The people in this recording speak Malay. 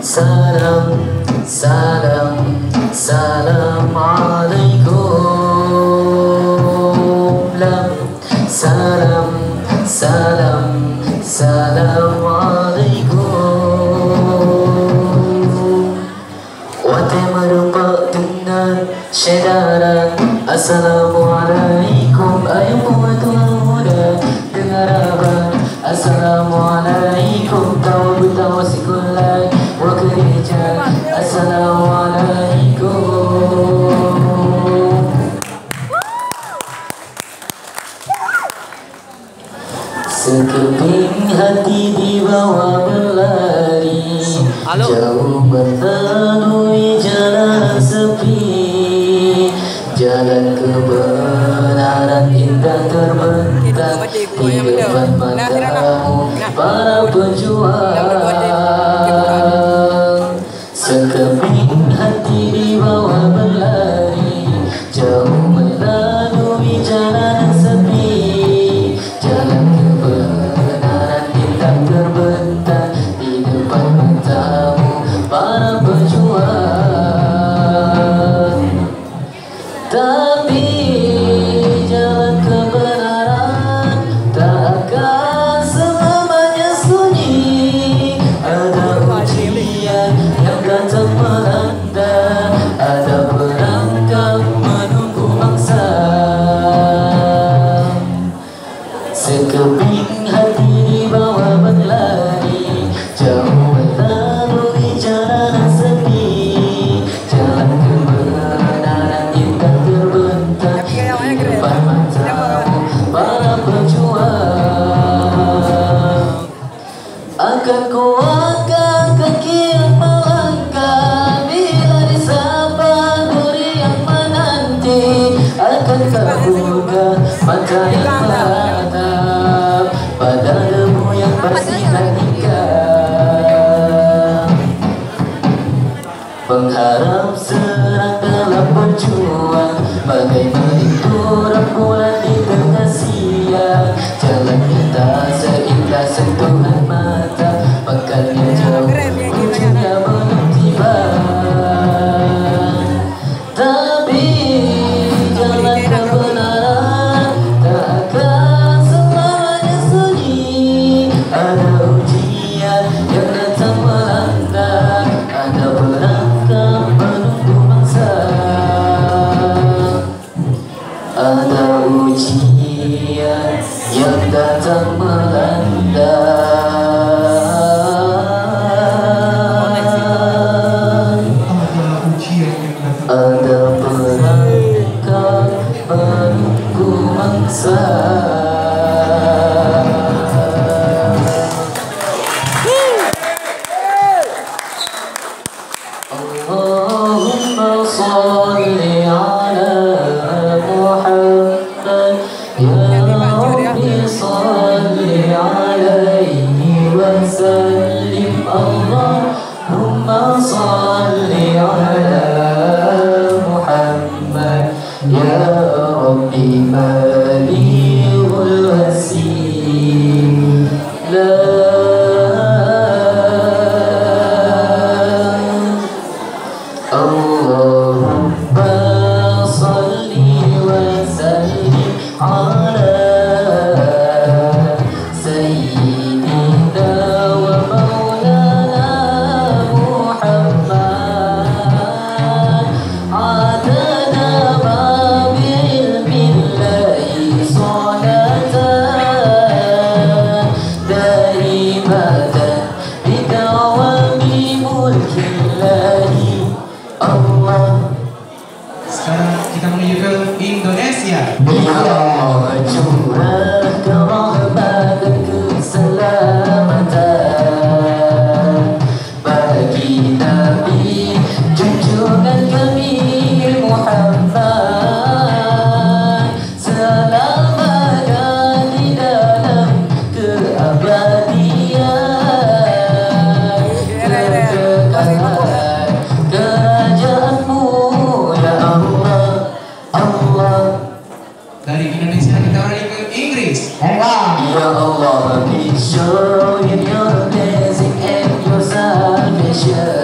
Salam, salam, salam alaikum. Salam, salam, salam alaikum. Wate merupak dengan syedaran. Assalamualaikum. Ayo buat muda dengar abang. Assalamualaikum. Kau buta wasikulai wa kerja. Assalamualaikum. Sekeping hati dibawa berlari, jauh melalui jalan sepi. Jalan kebenaran indah terbentang di depan matamu para pejuang. Sekeping hati dibawa berlari, jauh melalui jalan sepi. Jalan kebenaran indah terbentang di depan matamu para pejuang. Tapi jalan kebenaran tak akan selamanya sunyi. Ada ujian yang datang melanda, ada perangkap menunggu mangsa. Sekeping hati dibawa berlari, jauh melalui jalan sepi. Jalan kebenaran indah terbentang di depan matamu para pejuang. Akan kuangkat kaki melangkah bila disapa duri yang menanti. Akan terbuka mata yang menatap pada debu yang bersihkan ikan. Mengharap serang dalam berjuang, bagai merindu rembulan di tengah siang. Jalan kita seindah sentuhan mata, pekannya jauh, ujungnya belum tiba. Tapi jalan kebenaran tak akan selamanya sunyi. Ada ujian yang datang melanda, ada perangkap menunggu mangsa. Ada ujian yang datang melanda, ada perangkap menunggu mangsa. Allahumma salli ala Muhammad, ya Rabbi salli alaihi wa sallim. Allahumma salli ala Muhammad, ya Rabbi balighul wasilah. Allahumma salli wa sallim ala sayyidina wa maulana Muhammad. Adana ma bi'ilmillahi salatan daimatan bidawami mulkillahi. Allah. Sekarang kita menuju ke Indonesia. Ya Allah, curahkan rahmat dan keselamatan bagi Nabi junjungan kami Muhammad, selamanya di dalam keabadian. Kekekalan kerajaanmu ya Allah, Allah. Dari Indonesia kita beralih ke Inggris. Ya Allah, please show in your blessing and your sign. Indonesia.